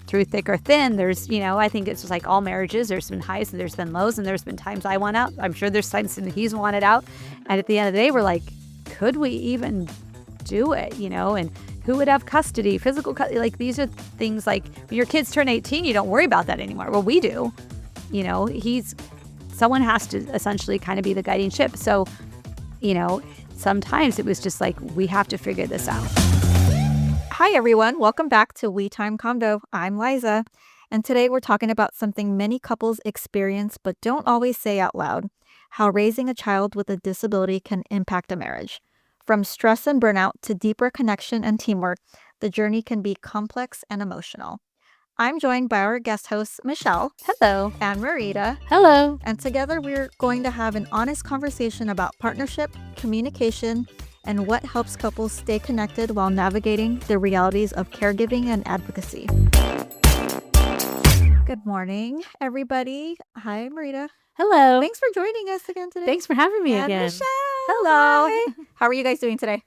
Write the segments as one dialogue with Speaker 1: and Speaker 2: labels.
Speaker 1: through thick or thin, there's, I think it's just like all marriages. There's been highs and there's been lows, and there's been times I want out. I'm sure there's times that he's wanted out. And at the end of the day, we're like, could we even do it, and who would have custody, physical custody? Like, these are things like when your kids turn 18, you don't worry about that anymore. Well, we do. Someone has to essentially kind of be the guiding ship. So, sometimes it was just like, we have to figure this out.
Speaker 2: Hi, everyone. Welcome back to We Time Convo. I'm Liza, and today we're talking about something many couples experience but don't always say out loud: how raising a child with a disability can impact a marriage. From stress and burnout to deeper connection and teamwork, the journey can be complex and emotional. I'm joined by our guest hosts, Michelle.
Speaker 1: Hello.
Speaker 2: And Marita.
Speaker 1: Hello.
Speaker 2: And together we're going to have an honest conversation about partnership, communication, and what helps couples stay connected while navigating the realities of caregiving and advocacy. Good morning, everybody. Hi, Marita.
Speaker 1: Hello.
Speaker 2: Thanks for joining us again today.
Speaker 1: Thanks for having me
Speaker 2: and
Speaker 1: again.
Speaker 2: Michelle.
Speaker 1: Hello.
Speaker 2: Hi. How are you guys doing today?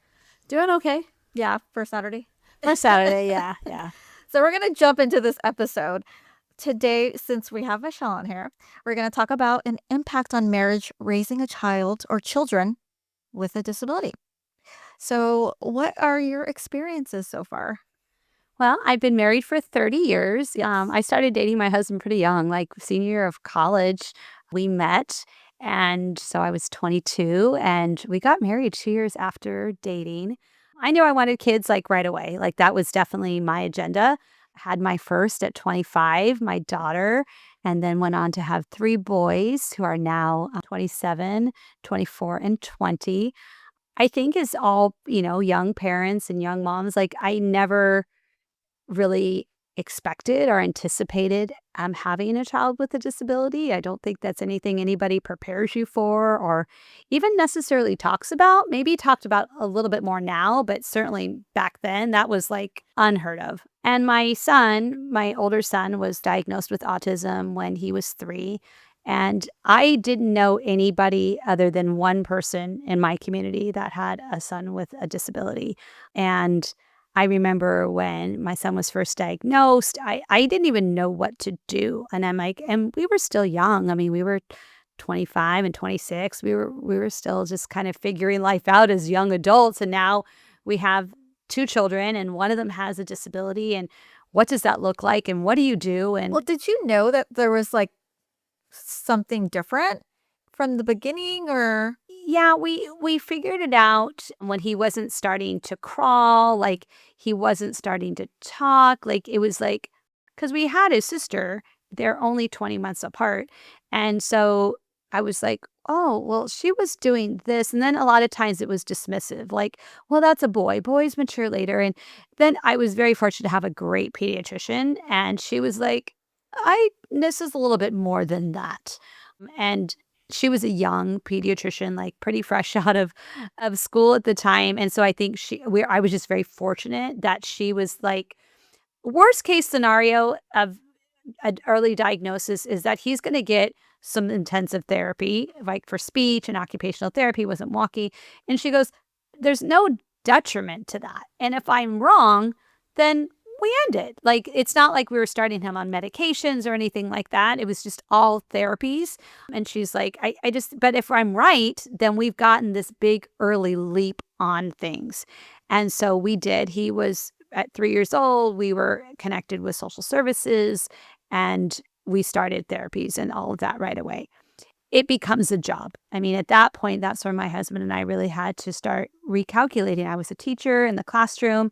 Speaker 1: Doing okay.
Speaker 2: Yeah, for Saturday.
Speaker 1: For Saturday, yeah.
Speaker 2: So we're going to jump into this episode. Today, since we have Michelle on here, we're going to talk about an impact on marriage raising a child or children with a disability. So what are your experiences so far?
Speaker 1: Well, I've been married for 30 years.
Speaker 2: Yes.
Speaker 1: I started dating my husband pretty young, like senior year of college. We met, and so I was 22, and we got married 2 years after dating. I knew I wanted kids like right away. Like, that was definitely my agenda. I had my first at 25, my daughter, and then went on to have 3 boys who are now 27, 24, and 20. I think as all, young parents and young moms, like, I never really expected or anticipated having a child with a disability. I don't think that's anything anybody prepares you for or even necessarily talks about. Maybe talked about a little bit more now, but certainly back then that was like unheard of. And my older son, was diagnosed with autism when he was 3. And I didn't know anybody other than one person in my community that had a son with a disability. And I remember when my son was first diagnosed, I didn't even know what to do. And I'm like, and we were still young. I mean, we were 25 and 26. We were still just kind of figuring life out as young adults. And now we have 2 children, and one of them has a disability. And what does that look like? And what do you do? And
Speaker 2: Well, did you know that there was like something different from the beginning, or?
Speaker 1: yeah, we figured it out when he wasn't starting to crawl, like he wasn't starting to talk, like it was like, because we had his sister, they're only 20 months apart. And so I was like, oh, well, she was doing this. And then a lot of times it was dismissive, like, well, that's a boy. Boys mature later. And then I was very fortunate to have a great pediatrician. And she was like, this is a little bit more than that. And she was a young pediatrician, like pretty fresh out of school at the time. And so I think I was just very fortunate that she was like, worst case scenario of an early diagnosis is that he's going to get some intensive therapy, like for speech and occupational therapy, wasn't walking. And she goes, there's no detriment to that. And if I'm wrong, then we end it. Like, it's not like we were starting him on medications or anything like that. It was just all therapies. And she's like, but if I'm right, then we've gotten this big early leap on things. And so we did. He was at 3 years old. We were connected with social services, and we started therapies and all of that right away. It becomes a job. I mean, at that point, that's where my husband and I really had to start recalculating. I was a teacher in the classroom,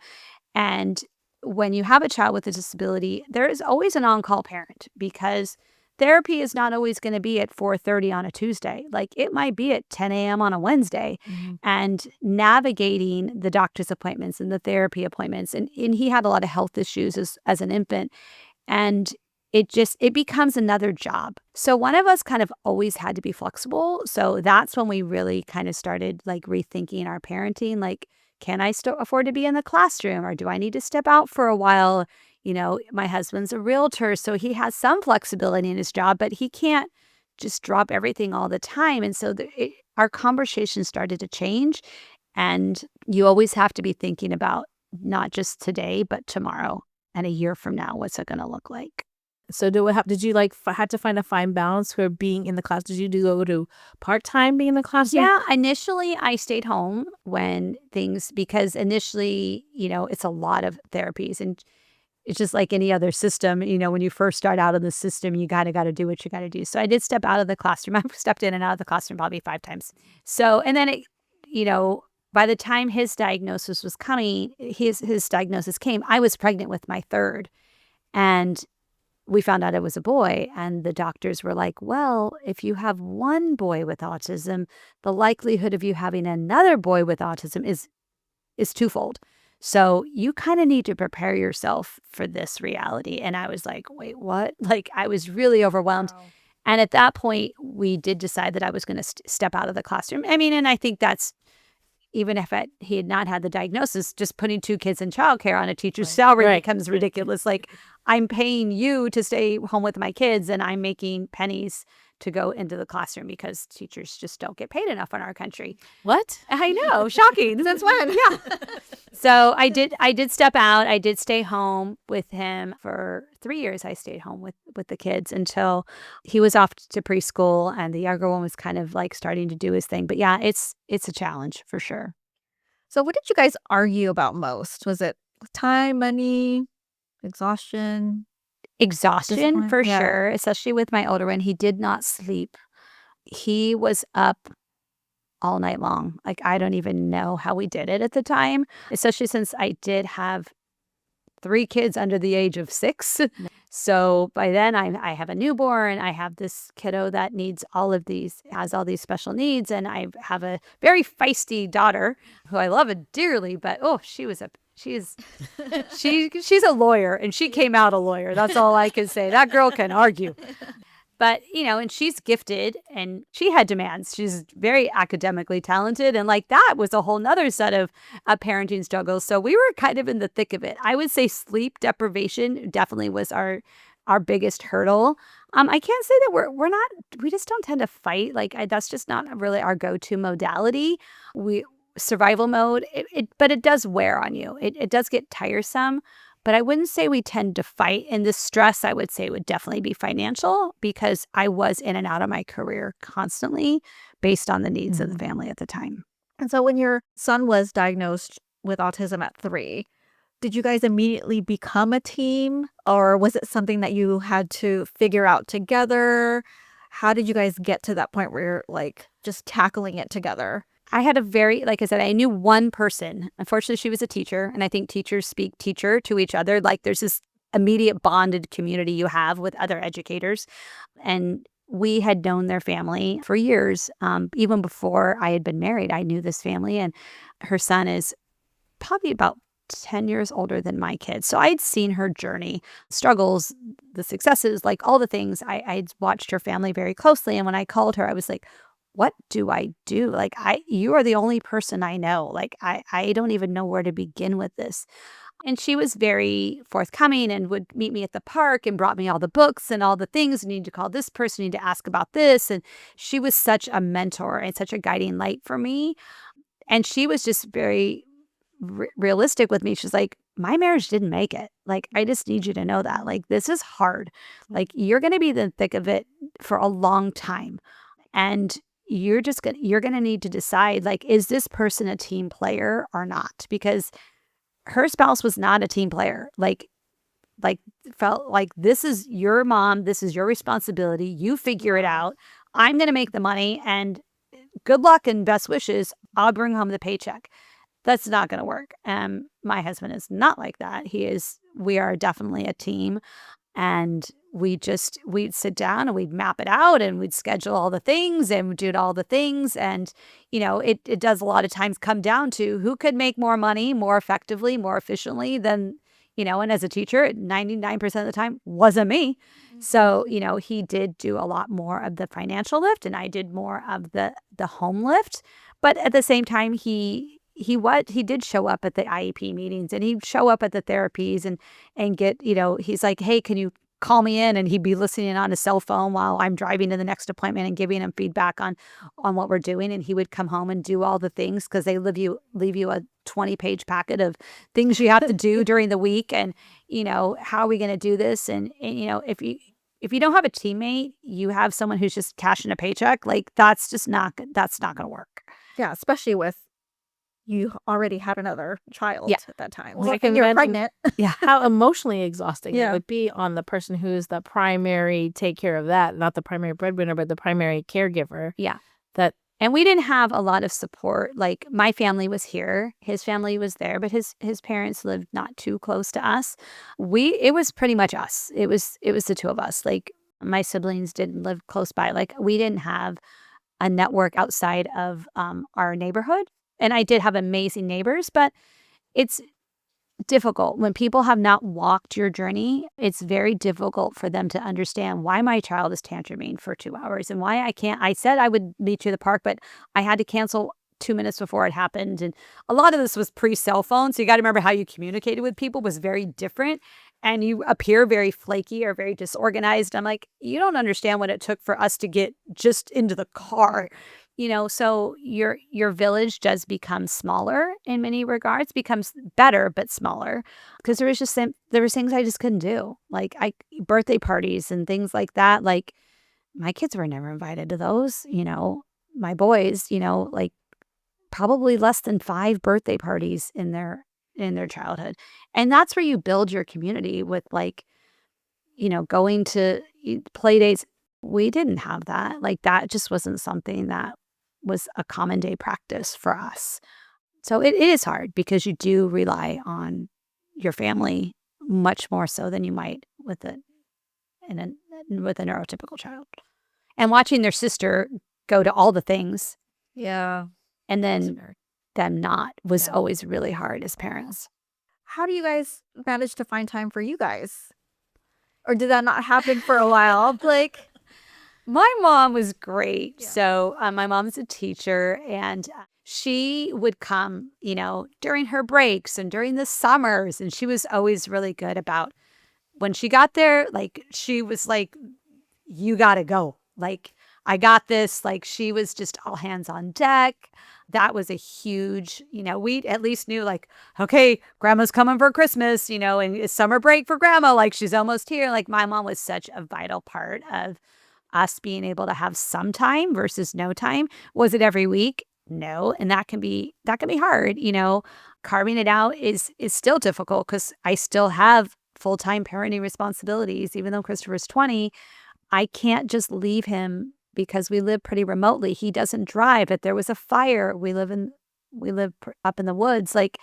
Speaker 1: and when you have a child with a disability, there is always an on-call parent, because therapy is not always going to be at 4:30 on a Tuesday. Like, it might be at 10 a.m. on a Wednesday.
Speaker 2: Mm-hmm.
Speaker 1: And navigating the doctor's appointments and the therapy appointments. And he had a lot of health issues as an infant. And it becomes another job. So one of us kind of always had to be flexible. So that's when we really kind of started like rethinking our parenting. Like, can I still afford to be in the classroom, or do I need to step out for a while? My husband's a realtor, so he has some flexibility in his job, but he can't just drop everything all the time. And so our conversation started to change. And you always have to be thinking about not just today, but tomorrow. and a year from now, what's it going to look like?
Speaker 3: So did you had to find a fine balance for being in the class? Did you go to part-time being in the classroom?
Speaker 1: Yeah, initially I stayed home because initially, it's a lot of therapies, and it's just like any other system, when you first start out in the system, you got to do what you got to do. So I did step out of the classroom. I've stepped in and out of the classroom probably 5 times. So, and then you know, by the time his diagnosis was coming, his diagnosis came, I was pregnant with my third, and we found out it was a boy, and the doctors were like, well, if you have one boy with autism, the likelihood of you having another boy with autism is twofold. So you kind of need to prepare yourself for this reality. And I was like, wait, what? Like, I was really overwhelmed.
Speaker 2: Wow.
Speaker 1: And at that point, we did decide that I was going to step out of the classroom. I mean, and I think that's, even if he had not had the diagnosis, just putting 2 kids in childcare on a teacher's salary becomes ridiculous. Like, I'm paying you to stay home with my kids, and I'm making pennies to go into the classroom because teachers just don't get paid enough in our country.
Speaker 3: What?
Speaker 1: I know, shocking.
Speaker 2: Since when?
Speaker 1: Yeah. So I did step out. I did stay home with him for 3 years. I stayed home with the kids until he was off to preschool, and the younger one was kind of like starting to do his thing. But yeah, it's a challenge for sure.
Speaker 2: So what did you guys argue about most? Was it time, money, exhaustion?
Speaker 1: Exhaustion
Speaker 2: Discipline?
Speaker 1: for
Speaker 2: Yeah.
Speaker 1: sure, especially with my older one. He did not sleep. He was up all night long. Like, I don't even know how we did it at the time, especially since I did have 3 kids under the age of 6. So by then I have a newborn. I have this kiddo that has all these special needs. And I have a very feisty daughter who I love dearly, but she's a lawyer, and she came out a lawyer. That's all I can say. That girl can argue. But, and she's gifted and she had demands. She's very academically talented. And like that was a whole nother set of parenting struggles. So we were kind of in the thick of it. I would say sleep deprivation definitely was our biggest hurdle. I can't say that we just don't tend to fight. Like, that's just not really our go-to modality. Survival mode, but it does wear on you. It does get tiresome. But I wouldn't say we tend to fight. And the stress, I would say, would definitely be financial because I was in and out of my career constantly based on the needs of the family at the time.
Speaker 2: And so when your son was diagnosed with autism at 3, did you guys immediately become a team, or was it something that you had to figure out together? How did you guys get to that point where you're like just tackling it together?
Speaker 1: I had like I said, I knew one person. Unfortunately, she was a teacher, and I think teachers speak teacher to each other. Like, there's this immediate bonded community you have with other educators. And we had known their family for years. Even before I had been married, I knew this family, and her son is probably about 10 years older than my kids. So I'd seen her journey, struggles, the successes, like all the things. I'd watched her family very closely. And when I called her, I was like, what do I do? Like, you are the only person I know. Like, I don't even know where to begin with this. And she was very forthcoming and would meet me at the park and brought me all the books and all the things. You need to call this person, you need to ask about this. And she was such a mentor and such a guiding light for me. And she was just very realistic with me. She's like, my marriage didn't make it. Like, I just need you to know that. Like, this is hard. Like, you're going to be in the thick of it for a long time. And you're going to need to decide, like, is this person a team player or not? Because her spouse was not a team player. Like felt like, this is your mom. This is your responsibility. You figure it out. I'm going to make the money, and good luck and best wishes. I'll bring home the paycheck. That's not going to work. My husband is not like that. We are definitely a team. And we'd sit down and we'd map it out, and we'd schedule all the things and we'd do all the things. And, it does a lot of times come down to who could make more money more effectively, more efficiently than, and as a teacher, 99% of the time wasn't me. So, he did do a lot more of the financial lift, and I did more of the home lift. But at the same time, he did show up at the IEP meetings, and he'd show up at the therapies and get, he's like, hey, can you call me in and he'd be listening on his cell phone while I'm driving to the next appointment and giving him feedback on what we're doing. And he would come home and do all the things because they leave you a 20-page packet of things you have to do during the week. And, how are we going to do this? And, if you don't have a teammate, you have someone who's just cashing a paycheck, like that's not going to work.
Speaker 2: Yeah, especially with you already had another child at that time.
Speaker 3: Well, I
Speaker 2: and
Speaker 3: can
Speaker 2: you're
Speaker 3: imagine
Speaker 2: pregnant.
Speaker 1: Yeah.
Speaker 3: how emotionally exhausting it
Speaker 2: Yeah.
Speaker 3: would be on the person who's the primary take care of that, not the primary breadwinner, but the primary caregiver.
Speaker 1: Yeah.
Speaker 3: And
Speaker 1: we didn't have a lot of support. Like my family was here, his family was there, but his parents lived not too close to us. It was pretty much us. It was the two of us. Like my siblings didn't live close by. Like we didn't have a network outside of our neighborhood. And I did have amazing neighbors, but it's difficult when people have not walked your journey. It's very difficult for them to understand why my child is tantruming for 2 hours and why I can't. I said I would meet you at the park, but I had to cancel 2 minutes before it happened. And a lot of this was pre-cell phone. So you got to remember how you communicated with people was very different. And you appear very flaky or very disorganized. I'm like, you don't understand what it took for us to get just into the car. So your village does become smaller in many regards, becomes better but smaller because there was things I just couldn't do, like birthday parties and things like that. Like my kids were never invited to those. My boys, like probably less than 5 birthday parties in their childhood, and that's where you build your community with going to play dates. We didn't have that. Like that just wasn't something that was a common day practice for us. So it is hard because you do rely on your family much more so than you might with a neurotypical child. And watching their sister go to all the things
Speaker 2: Yeah.
Speaker 1: and then them not was always really hard as parents.
Speaker 2: How do you guys manage to find time for you guys? Or did that not happen for a while? Like,
Speaker 1: my mom was great.
Speaker 2: Yeah.
Speaker 1: So my mom's a teacher and she would come, during her breaks and during the summers. And she was always really good about when she got there, like she was like, you got to go. Like, I got this. Like she was just all hands on deck. That was a huge, we at least knew like, okay, grandma's coming for Christmas, and it's summer break for grandma. Like she's almost here. Like my mom was such a vital part of us being able to have some time versus no time. Was it every week? No. And that can be hard. Carving it out is still difficult because I still have full-time parenting responsibilities. Even though Christopher's 20, I can't just leave him because we live pretty remotely. He doesn't drive. If there was a fire, we live up in the woods. Like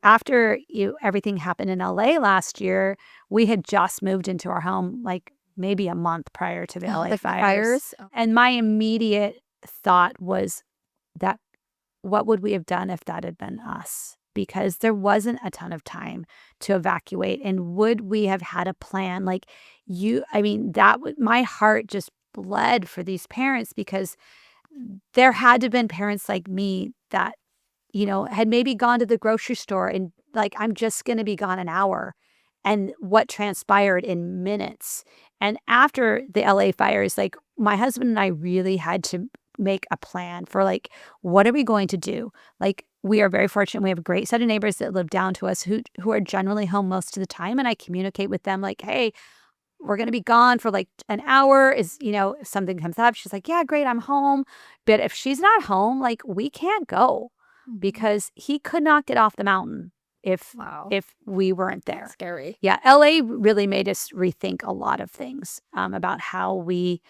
Speaker 1: everything happened in LA last year, we had just moved into our home like maybe a month prior to the LA fires. And my immediate thought was that what would we have done if that had been us? Because there wasn't a ton of time to evacuate. And would we have had a plan? Like my heart just bled for these parents because there had to have been parents like me that, had maybe gone to the grocery store and like, I'm just going to be gone an hour. And what transpired in minutes. And after the LA fires, like my husband and I really had to make a plan for like, what are we going to do? Like we are very fortunate. We have a great set of neighbors that live down to us who are generally home most of the time. And I communicate with them like, hey, we're going to be gone for like an hour. If something comes up, she's like, yeah, great, I'm home. But if she's not home, like we can't go because he could not get off the mountain if we weren't there.
Speaker 2: That's scary.
Speaker 1: Yeah. LA really made us rethink a lot of things about how we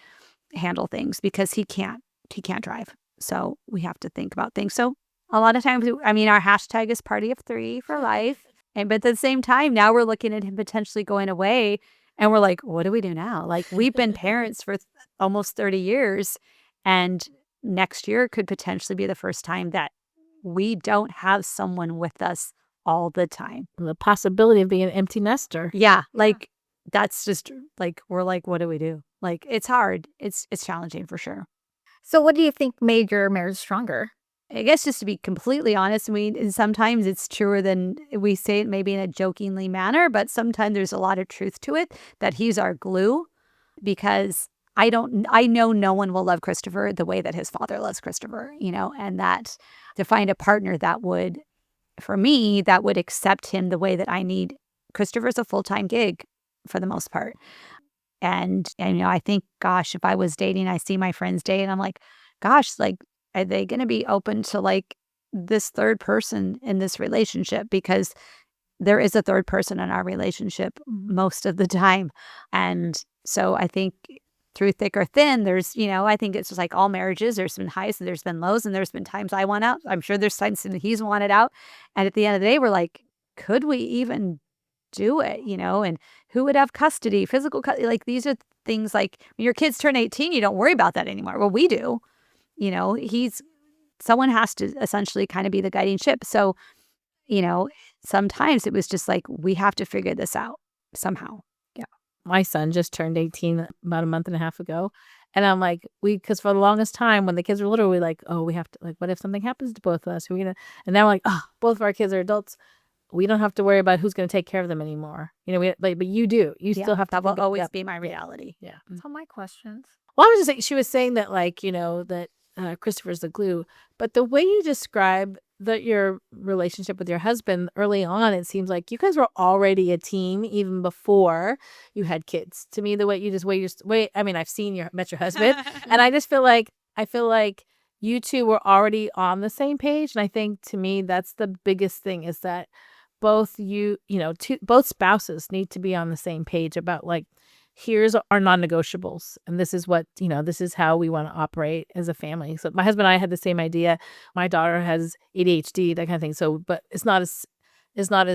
Speaker 1: handle things because he can't drive. So we have to think about things. So a lot of times, our hashtag is party of 3 for life. But at the same time, now we're looking at him potentially going away and we're like, what do we do now? Like we've been parents for almost 30 years and next year could potentially be the first time that we don't have someone with us all the time.
Speaker 3: The possibility of being an empty nester.
Speaker 1: Yeah. Like that's just like, we're like, what do we do? Like it's hard. It's challenging for sure.
Speaker 2: So what do you think made your marriage stronger?
Speaker 1: I guess just to be completely honest, I mean, and sometimes it's truer than we say it maybe in a jokingly manner, but sometimes there's a lot of truth to it that he's our glue because I know no one will love Christopher the way that his father loves Christopher, and that to find a partner that would, for me, that would accept him the way that I need. Christopher's a full-time gig for the most part. And I think, gosh, if I was dating, I see my friends date, and I'm like, gosh, like, are they going to be open to like this third person in this relationship? Because there is a third person in our relationship most of the time. And so I think through thick or thin, I think it's just like all marriages. There's been highs and there's been lows, and there's been times I want out. I'm sure there's times that he's wanted out. And at the end of the day, we're like, could we even do it? And who would have custody, physical custody? Like these are things like when your kids turn 18, you don't worry about that anymore. Well, we do. Someone has to essentially kind of be the guiding ship. So, sometimes it was just like, we have to figure this out somehow.
Speaker 3: Yeah. My son just turned 18 about a month and a half ago. And I'm like, because for the longest time when the kids were little, we like, oh, we have to, like, what if something happens to both of us? Who are we gonna? And now we're like, oh, both of our kids are adults. We don't have to worry about who's going to take care of them anymore. But you do. You still have to.
Speaker 1: That will always be my reality.
Speaker 3: Yeah.
Speaker 2: That's all my questions.
Speaker 3: Well, I was just saying, she was saying that, like, that Christopher's the glue. But the way you describe your relationship with your husband early on, it seems like you guys were already a team even before you had kids. To me, the way I mean, I've met your husband, and I just feel like you two were already on the same page. And I think to me, that's the biggest thing is that both both spouses need to be on the same page about like, here's our non-negotiables. And this is what, this is how we want to operate as a family. So my husband and I had the same idea. My daughter has ADHD, that kind of thing. So, but it's not as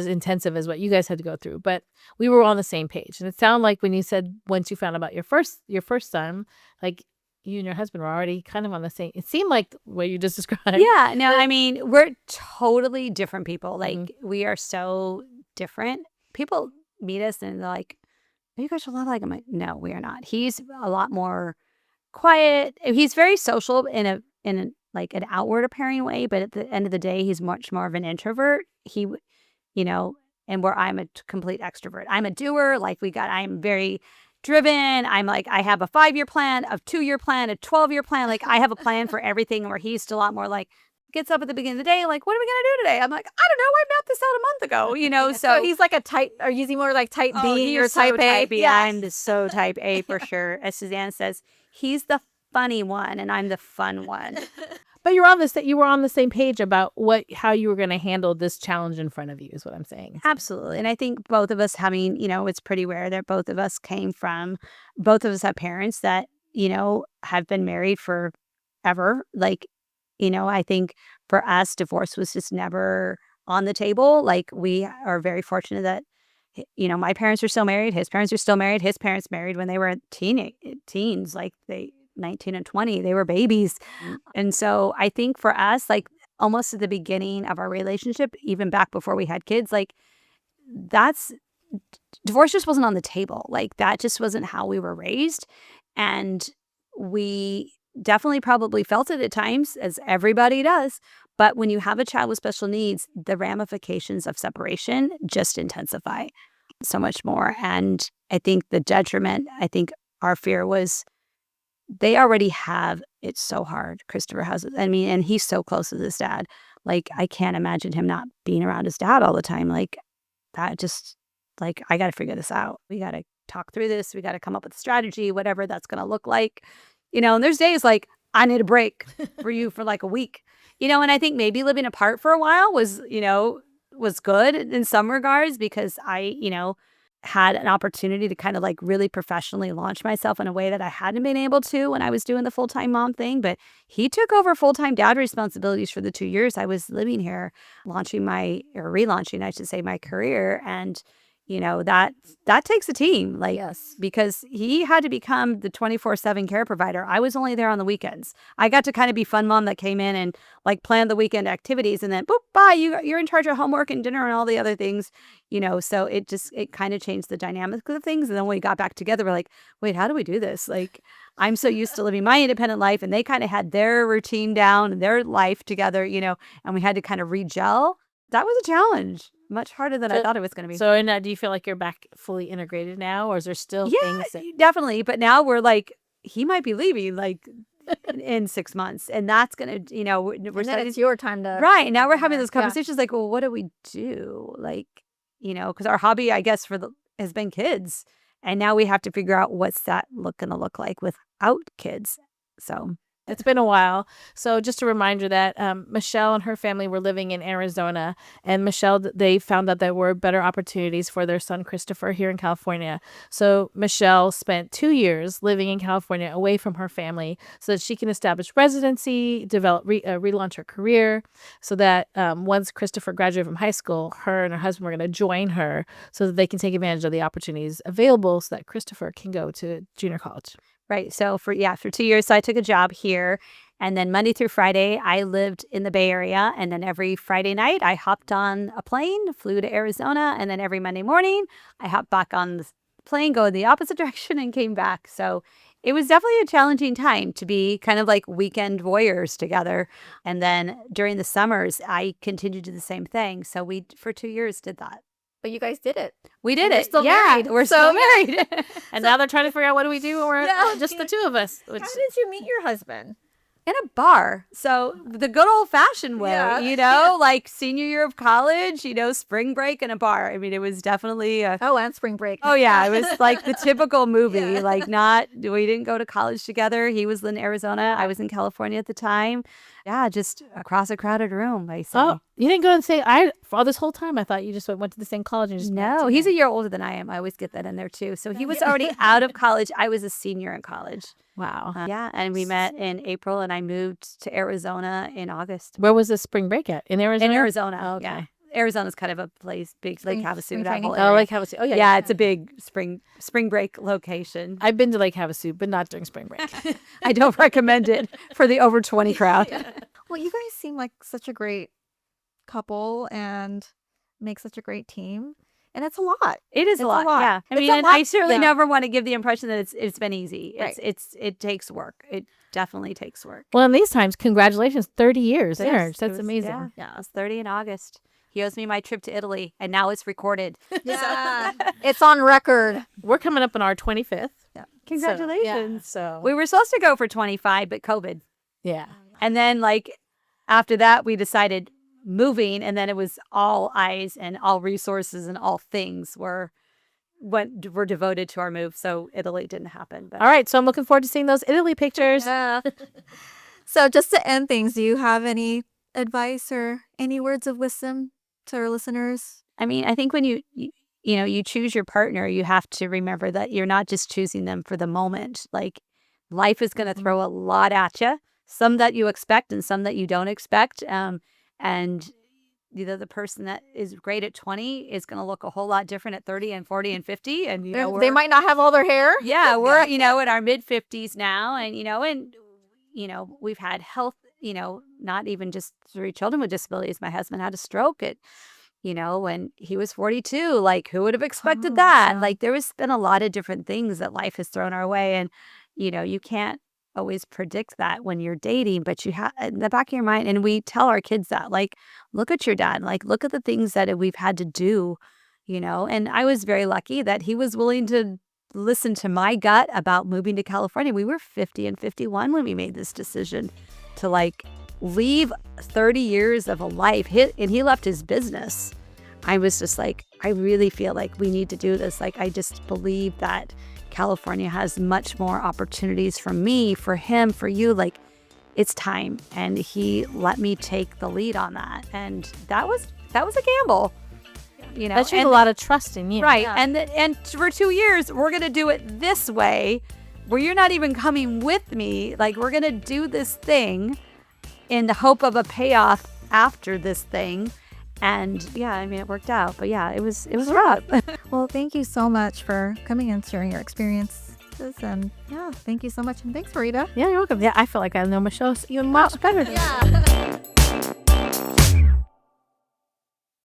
Speaker 3: intensive as what you guys had to go through, but we were on the same page. And it sounded like when you said, once you found out about your first son, like you and your husband were already kind of on the same, it seemed like what you just described.
Speaker 1: Yeah, no, I mean, we're totally different people. Like we are so different. People meet us and they're like, "Are you guys a lot alike?" I'm like, "No, we are not." He's a lot more quiet. He's very social in like an outward appearing way, but at the end of the day, he's much more of an introvert. And where I'm a complete extrovert. I'm a doer. Like I'm very driven. I'm like, I have a 5-year plan, a 2-year plan, a 12-year plan. Like I have a plan for everything, where he's still a lot more like, gets up at the beginning of the day, like, what are we going to do today? I'm like, I don't know. I mapped this out a month ago,
Speaker 2: So he's like or is he more like type B or type A?
Speaker 1: Type B. Yeah. I'm so type A for sure. As Suzanne says, he's the funny one and I'm the fun one.
Speaker 3: But you were on the same page about how you were going to handle this challenge in front of you is what I'm saying.
Speaker 1: Absolutely. And I think both of us it's pretty rare that both of us have parents that, have been married forever. Like, I think for us, divorce was just never on the table. Like we are very fortunate that, my parents are still married. His parents are still married. His parents married when they were teens, like 19 and 20, they were babies. And so I think for us, like almost at the beginning of our relationship, even back before we had kids, like divorce just wasn't on the table. Like that just wasn't how we were raised. And we definitely probably felt it at times, as everybody does. But when you have a child with special needs, the ramifications of separation just intensify so much more. And I think the detriment, our fear was, they already have it so hard. Christopher has it. I mean, and he's so close with his dad. Like, I can't imagine him not being around his dad all the time. Like, that just, like, I got to figure this out. We got to talk through this. We got to come up with a strategy, whatever that's going to look like. And there's days like, I need a break for you for like a week. And I think maybe living apart for a while was good in some regards, because I, had an opportunity to kind of like really professionally launch myself in a way that I hadn't been able to when I was doing the full-time mom thing. But he took over full-time dad responsibilities for the 2 years I was living here, relaunching, I should say, my career. And, that takes a team, like,
Speaker 2: Yes.
Speaker 1: because he had to become the 24/7 care provider. I was only there on the weekends. I got to kind of be fun mom that came in and like planned the weekend activities, and then boop, bye, you're in charge of homework and dinner and all the other things, so it kind of changed the dynamic of things. And then when we got back together, we're like, wait, how do we do this? Like, I'm so used to living my independent life, and they kind of had their routine down and their life together, and we had to kind of re-gel. That was a challenge. Much harder than I thought it was going to be.
Speaker 3: So, and do you feel like you're back fully integrated now, or is there still things that...
Speaker 1: definitely. But now we're like, he might be leaving like in 6 months, and that's going to, we're
Speaker 2: And then
Speaker 1: starting.
Speaker 2: it's your time to.
Speaker 1: Right. Now we're having
Speaker 2: Yeah.
Speaker 1: those conversations like, well, what do we do? Like, because our hobby, I guess, has been kids. And now we have to figure out what's that going to look like without kids. So
Speaker 3: It's been a while. So just a reminder that Michelle and her family were living in Arizona, and Michelle, they found that there were better opportunities for their son Christopher here in California. So Michelle spent 2 years living in California away from her family so that she can establish residency, relaunch her career, so that once Christopher graduated from high school, her and her husband were going to join her so that they can take advantage of the opportunities available so that Christopher can go to junior college.
Speaker 1: Right. So for 2 years, so I took a job here, and then Monday through Friday, I lived in the Bay Area. And then every Friday night, I hopped on a plane, flew to Arizona. And then every Monday morning, I hopped back on the plane, go in the opposite direction, and came back. So it was definitely a challenging time to be kind of like weekend warriors together. And then during the summers, I continued to do the same thing. So we, for 2 years, did that.
Speaker 2: But you guys did it.
Speaker 1: We did
Speaker 2: And you're
Speaker 1: it.
Speaker 2: still married.
Speaker 1: We're
Speaker 2: So-
Speaker 1: still married.
Speaker 3: And now they're trying to figure out what do we do when we're just the two of us. Which,
Speaker 2: How did you meet your husband?
Speaker 1: In a bar. So the good old fashioned way,
Speaker 2: Yeah.
Speaker 1: like senior year of college, spring break in a bar. I mean, it was definitely
Speaker 2: And spring break.
Speaker 1: oh yeah, it was like the typical movie.
Speaker 2: Yeah.
Speaker 1: Like we didn't go to college together. He was in Arizona. I was in California at the time. Yeah, just across a crowded room, I say.
Speaker 3: oh, you didn't go and say, for all this whole time, I thought you just went to the same college and just met
Speaker 1: No, he's a year older than I am. I always get that in there too. So he was already out of college. I was a senior in college.
Speaker 3: Wow.
Speaker 1: Yeah, and we met in April, and I moved to Arizona in August.
Speaker 3: Where was the spring break at? In Arizona?
Speaker 1: In Arizona,
Speaker 3: Oh, okay.
Speaker 1: yeah. Arizona's kind of a place, big Lake Havasu,
Speaker 2: spring
Speaker 1: that
Speaker 2: training.
Speaker 1: whole
Speaker 3: Oh,
Speaker 1: area.
Speaker 3: Lake Havasu. Oh, yeah.
Speaker 1: yeah, it's a big spring break location.
Speaker 3: I've been to Lake Havasu, but not during spring break.
Speaker 1: I don't recommend it for the over 20 crowd.
Speaker 2: Well, you guys seem like such a great couple and make such a great team. And it's a lot.
Speaker 1: It is
Speaker 2: It's
Speaker 1: a
Speaker 2: a
Speaker 1: lot.
Speaker 2: lot.
Speaker 1: Yeah, I
Speaker 2: It's
Speaker 1: mean,
Speaker 2: a
Speaker 1: and
Speaker 2: lot,
Speaker 1: I certainly
Speaker 2: yeah.
Speaker 1: never want to give the impression that it's been easy.
Speaker 2: Right.
Speaker 1: It takes work. It definitely takes work.
Speaker 3: Well, in these times, congratulations, 30 years.
Speaker 1: Yes,
Speaker 3: Marriage.
Speaker 1: it
Speaker 3: That's
Speaker 1: was-
Speaker 3: amazing.
Speaker 1: Yeah, I was 30 in August. He owes me my trip to Italy, and now it's recorded.
Speaker 2: Yeah. It's on record.
Speaker 3: We're coming up on our 25th.
Speaker 1: Congratulations.
Speaker 3: So,
Speaker 1: We were supposed to go for 25, but COVID.
Speaker 3: yeah.
Speaker 1: And then, like, after that, we decided moving, and then it was all eyes and all resources and all things were devoted to our move. So Italy didn't happen. But
Speaker 3: All right. So I'm looking forward to seeing those Italy pictures.
Speaker 2: Yeah. So just to end things, do you have any advice or any words of wisdom to our listeners?
Speaker 1: I mean, I think when you choose your partner, you have to remember that you're not just choosing them for the moment. Like, life is going to throw a lot at you, some that you expect and some that you don't expect. And the person that is great at 20 is going to look a whole lot different at 30 and 40 and 50. And,
Speaker 2: They might not have all their hair.
Speaker 1: yeah, we're, in our mid 50s now. And, we've had health, not even just 3 children with disabilities. My husband had a stroke at, when he was 42. Like, who would have expected that?
Speaker 2: yeah.
Speaker 1: Like, there has been a lot of different things that life has thrown our way. And, you can't always predict that when you're dating, but you have in the back of your mind. And we tell our kids that, like, look at your dad, like, look at the things that we've had to do, and I was very lucky that he was willing to listen to my gut about moving to California. We were 50 and 51 when we made this decision to, like, leave 30 years of a life. And he left his business. I was just like, I really feel like we need to do this. Like, I just believe that California has much more opportunities for me, for him, for you. Like, it's time. And he let me take the lead on that. And that was a gamble,
Speaker 3: That shows a lot of trust in you.
Speaker 1: right.
Speaker 2: Yeah.
Speaker 1: And for 2 years, we're going to do it this way, where you're not even coming with me. Like, we're going to do this thing in the hope of a payoff after this thing. And yeah, I mean, it worked out. But yeah, it was rough.
Speaker 2: Well, thank you so much for coming and sharing your experiences. And yeah, thank you so much. And thanks, Rita.
Speaker 3: Yeah, you're welcome. Yeah, I feel like I know Michelle even much better than
Speaker 2: Yeah.